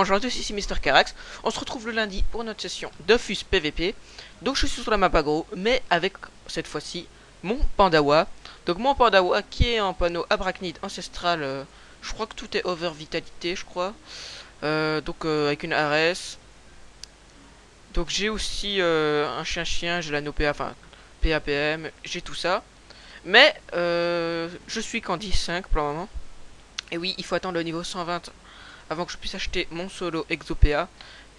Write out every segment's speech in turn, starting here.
bonjour à tous, ici Mister Carax. On se retrouve le lundi pour notre session Dofus PVP. Donc je suis sur la map agro, mais avec cette fois-ci mon Pandawa. Donc mon Pandawa qui est en panneau Arachnide ancestral. Je crois que tout est over vitalité, je crois. Avec une ARS. Donc j'ai aussi un chien, j'ai l'anneau PA, enfin PAPM, j'ai tout ça. Mais je suis qu'en 10.5 pour le moment. Et oui, il faut attendre le niveau 120 avant que je puisse acheter mon solo Exopéa.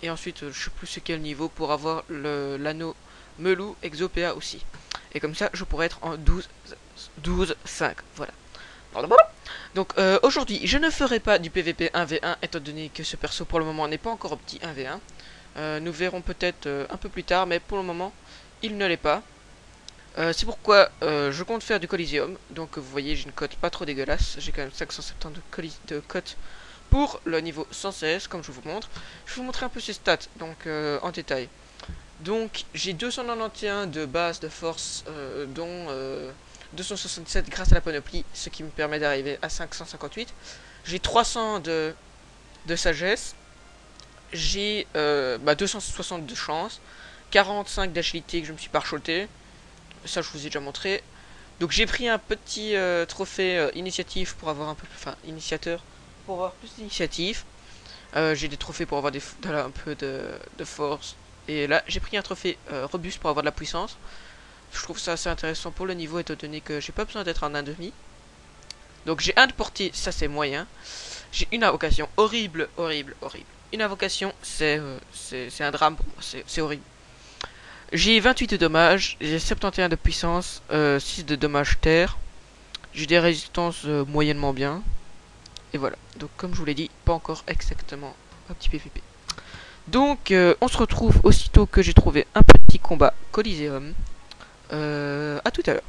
Et ensuite, je sais plus c'est quel niveau pour avoir l'anneau Melou Exopéa aussi. Et comme ça, je pourrais être en 12.5. Voilà. Donc aujourd'hui, je ne ferai pas du PVP 1v1 étant donné que ce perso pour le moment n'est pas encore au petit 1v1. Nous verrons peut-être un peu plus tard, mais pour le moment, il ne l'est pas. C'est pourquoi je compte faire du Coliseum. Donc vous voyez, j'ai une cote pas trop dégueulasse. J'ai quand même 570 de cote pour le niveau 116, comme je vous montre. Je vais vous montrer un peu ses stats, donc en détail. Donc j'ai 291 de base de force, dont 267 grâce à la panoplie, ce qui me permet d'arriver à 558. J'ai 300 de sagesse. J'ai 260 de chance. 45 d'agilité que je me suis parchoté. Ça je vous ai déjà montré. Donc j'ai pris un petit trophée initiative pour avoir un peu plus, enfin initiateur pour avoir plus d'initiative. J'ai des trophées pour avoir un peu de force. Et là j'ai pris un trophée robuste pour avoir de la puissance. Je trouve ça assez intéressant pour le niveau étant donné que j'ai pas besoin d'être un 1,5. Donc j'ai un de portée, ça c'est moyen. J'ai une invocation horrible. Une invocation c'est un drame pour moi, c'est horrible. J'ai 28 de dommages, j'ai 71 de puissance, 6 de dommages terre. J'ai des résistances moyennement bien. Et voilà, donc comme je vous l'ai dit, pas encore exactement un petit PVP. Donc on se retrouve aussitôt que j'ai trouvé un petit combat Coliseum. À tout à l'heure.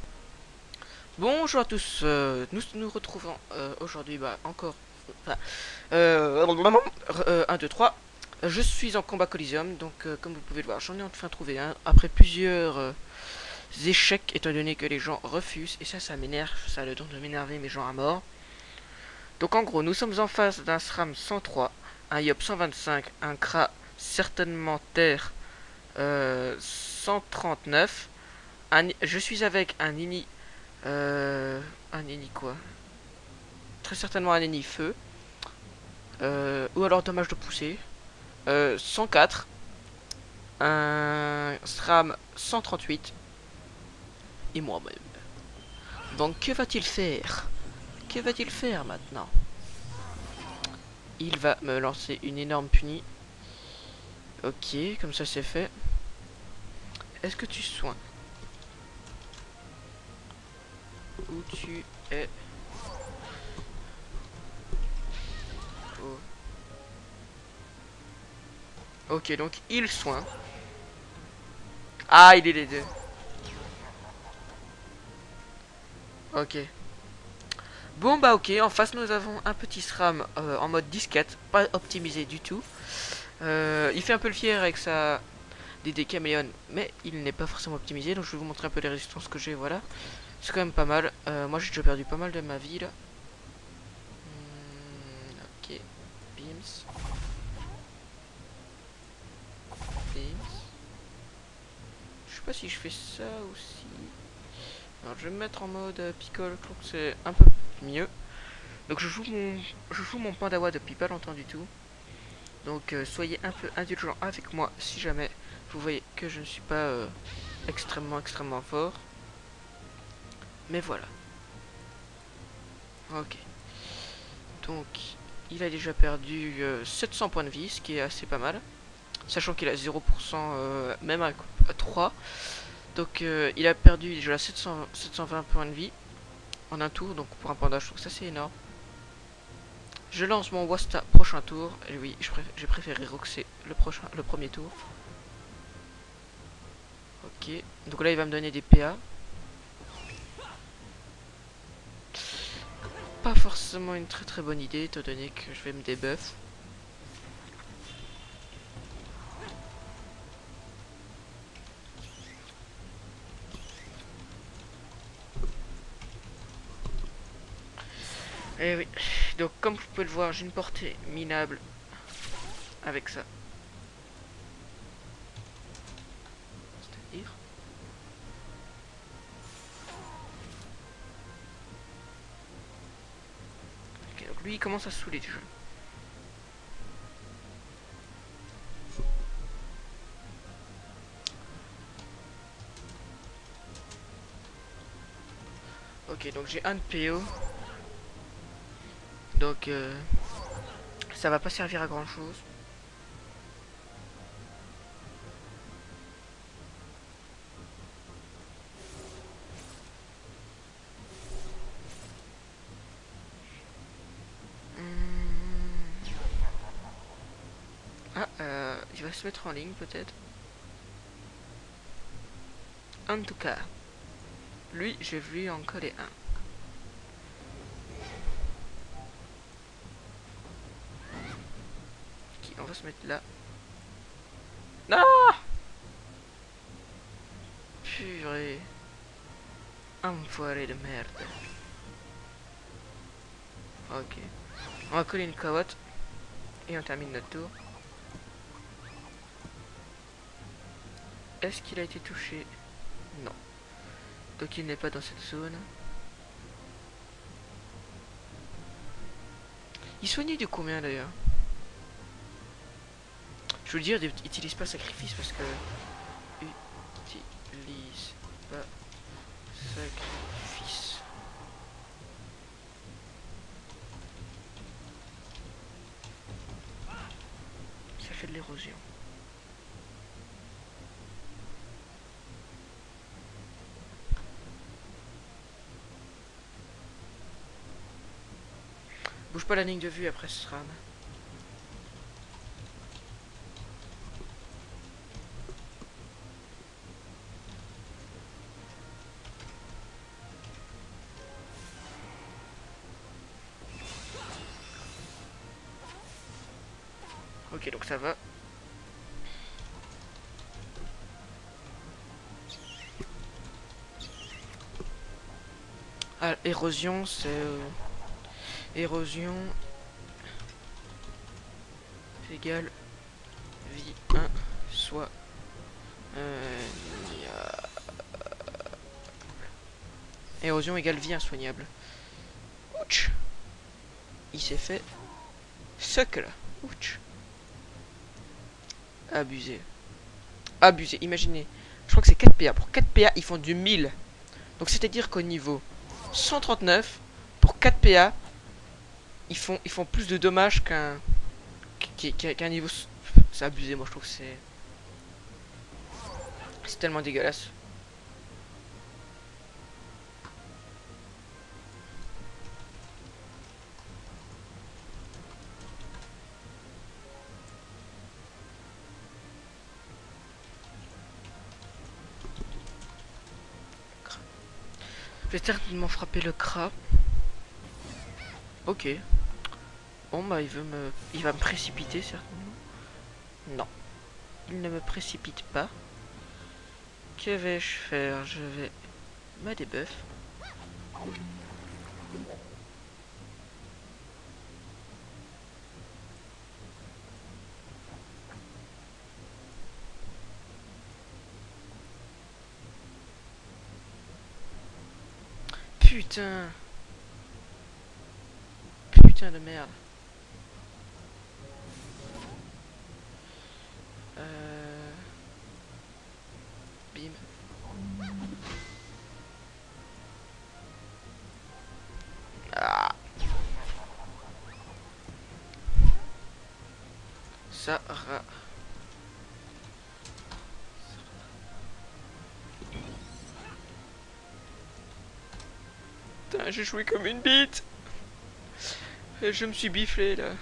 Bonjour à tous, nous nous retrouvons aujourd'hui encore. 1, 2, 3. Je suis en combat Coliseum, donc comme vous pouvez le voir, j'en ai enfin trouvé un après plusieurs échecs, étant donné que les gens refusent, et ça m'énerve, ça a le don de m'énerver mes gens à mort. Donc en gros, nous sommes en face d'un SRAM 103, un Yop 125, un Kra certainement Terre 139, je suis avec un Nini, quoi, très certainement un Nini Feu, ou alors dommage de pousser. 104, un SRAM 138 et moi-même. Donc que va-t-il faire? Que va-t-il faire maintenant? Il va me lancer une énorme punie. Ok, comme ça c'est fait. Est-ce que tu soins? Où tu es? Oh. Ok, donc il soigne. Ah, il est les deux. Ok. Bon bah ok, en face nous avons un petit SRAM en mode disquette, pas optimisé du tout. Il fait un peu le fier avec sa DD Caméléon, mais il n'est pas forcément optimisé, donc je vais vous montrer un peu les résistances que j'ai, voilà. C'est quand même pas mal. Moi j'ai déjà perdu pas mal de ma vie là. Ok, Beams. Je sais pas si je fais ça aussi. Alors je vais me mettre en mode picole, je trouve que c'est un peu mieux. Donc je joue mon Pandawa depuis pas longtemps du tout. Donc soyez un peu indulgents avec moi si jamais vous voyez que je ne suis pas extrêmement fort. Mais voilà. Ok. Donc il a déjà perdu 700 points de vie, ce qui est assez pas mal. Sachant qu'il a 0% même à 3. Donc il a perdu déjà 720 points de vie en un tour. Donc pour un panda, je trouve que ça c'est énorme. Je lance mon Wasta prochain tour. Et oui, j'ai préféré roxer le premier tour. Ok. Donc là il va me donner des PA. Pas forcément une très bonne idée étant donné que je vais me débuff. Et oui, donc comme vous pouvez le voir, j'ai une portée minable. avec ça. C'est-à-dire... Ok, donc lui il commence à se saouler déjà. Ok, donc j'ai un de PO. Donc ça va pas servir à grand chose. Ah, il va se mettre en ligne peut-être. En tout cas, lui, j'ai voulu en coller un. Ok, on va se mettre là. Ah! Purée. Enfoiré de merde. Ok. On va coller une carotte. Et on termine notre tour. Est-ce qu'il a été touché? Non. Donc il n'est pas dans cette zone. Il soignait du combien d'ailleurs? Je veux dire, utilise pas sacrifice parce que... Utilise pas sacrifice. Ça fait de l'érosion. Bouge pas la ligne de vue après ce ram. Ok, donc ça va. Ah, érosion, c'est... érosion égale vie 1 soit érosion égale vie insoignable. Ouch. Il s'est fait suck là. Ouch. Abusé. Abusé. Imaginez. Je crois que c'est 4 PA. Pour 4 PA, ils font du 1000. Donc c'est-à-dire qu'au niveau 139, pour 4 PA, ils font plus de dommages qu'un niveau... C'est abusé, moi je trouve que c'est tellement dégueulasse. Je vais certainement frapper le crat. Ok. Bon bah il va me précipiter certainement. Non. Il ne me précipite pas. Que vais-je faire? Je vais me débuff. Putain. Putain de merde. Bim. Ah. Ça ra... Putain, j'ai joué comme une bite. Et je me suis bifflé là.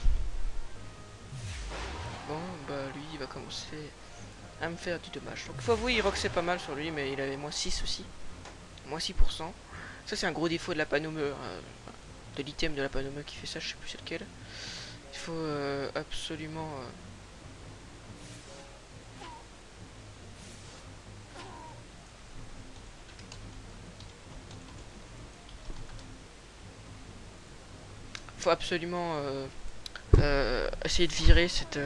Bon, bah lui il va commencer à me faire du dommage. Donc faut avouer, il roxait pas mal sur lui, mais il avait moins 6 aussi. Moins 6%. Ça c'est un gros défaut de la panome, de l'item de la panome qui fait ça, je sais plus c'est lequel. Il faut absolument... faut absolument essayer de virer cette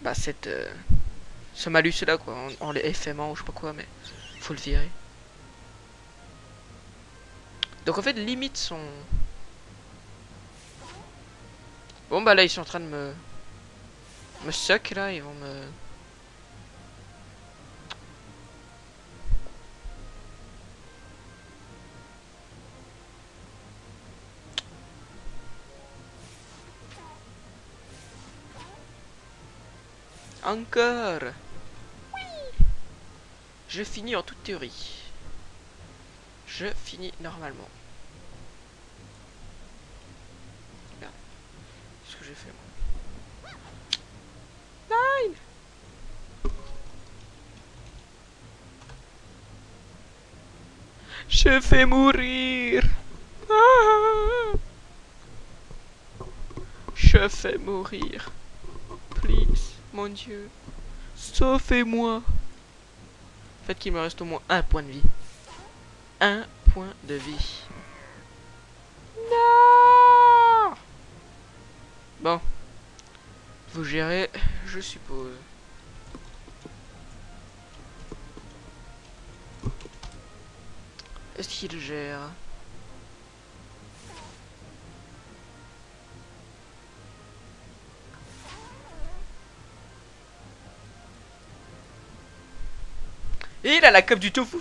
bah ce malus là quoi, en les FMant ou je sais pas quoi, mais faut le virer. Donc en fait limite son... Bon bah là ils sont en train de me suck là, ils vont me... Encore. Oui. Je finis en toute théorie. Je finis normalement. Merde. Qu'est-ce que j'ai fait moi? Nine. Je fais mourir. Ah. Je fais mourir. Please, mon Dieu. Sauvez-moi. Faites qu'il me reste au moins un point de vie. Un point de vie. Non. Bon. Vous gérez, je suppose. Est-ce qu'il gère? Et il a la coupe du tofu.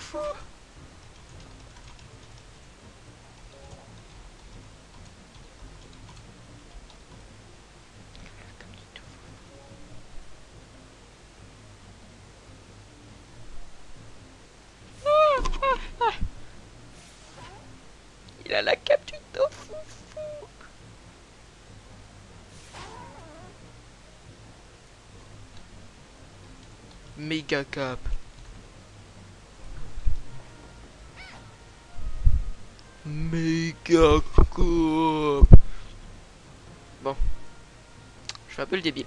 Il a la cape du tofu. Méga cap. Méga cap. Bon. Je suis un peu le débile.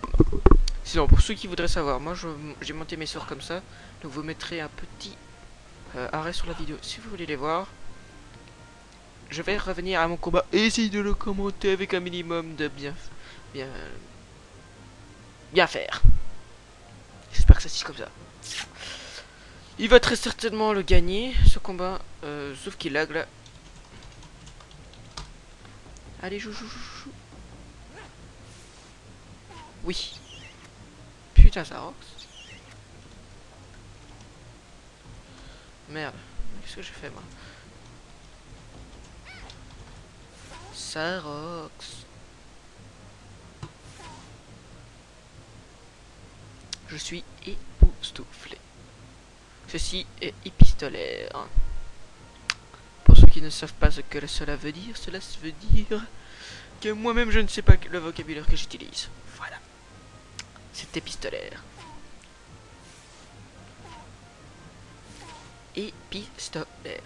Sinon, pour ceux qui voudraient savoir, moi j'ai monté mes sorts comme ça. Donc vous mettrez un petit arrêt sur la vidéo si vous voulez les voir. Je vais revenir à mon combat. Essayez de le commenter avec un minimum de bien faire. J'espère que ça se comme ça. Il va très certainement le gagner ce combat. Sauf qu'il lag là. Allez, joue. Oui. Putain, ça rox. Merde. Qu'est-ce que j'ai fait moi? Ça rox. Je suis époustouflé. Ceci est épistolaire. Pour ceux qui ne savent pas ce que cela veut dire que moi-même je ne sais pas le vocabulaire que j'utilise. Voilà. C'est épistolaire. Épistolaire.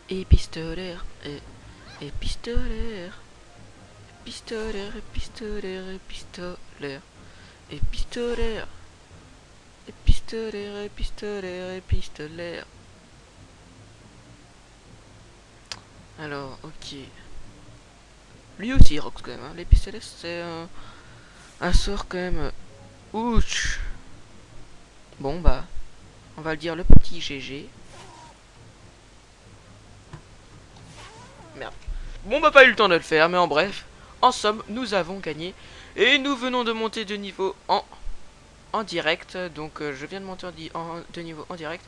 Épistolaire. Épistolaire. Épistolaire. Épistolaire. Alors, ok. Lui aussi, rox quand même. Hein. L'épistolaire, c'est un sort quand même. Ouch. Bon, bah. On va le dire le petit GG. Merde. Bon, bah, pas eu le temps de le faire, mais en bref. En somme, nous avons gagné. Et nous venons de monter de niveau en direct. Donc, je viens de monter de niveau en direct.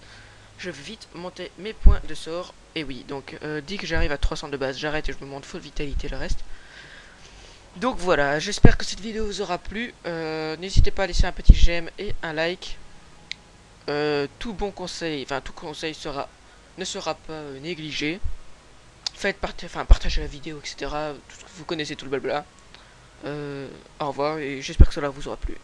Je vais vite monter mes points de sort. Et oui, donc dès que j'arrive à 300 de base, j'arrête et je me monte full vitalité le reste. Donc voilà, j'espère que cette vidéo vous aura plu. N'hésitez pas à laisser un petit j'aime et un like. Tout bon conseil, enfin tout conseil ne sera pas négligé. Partagez la vidéo, etc. Vous connaissez tout le blabla. Au revoir et j'espère que cela vous aura plu.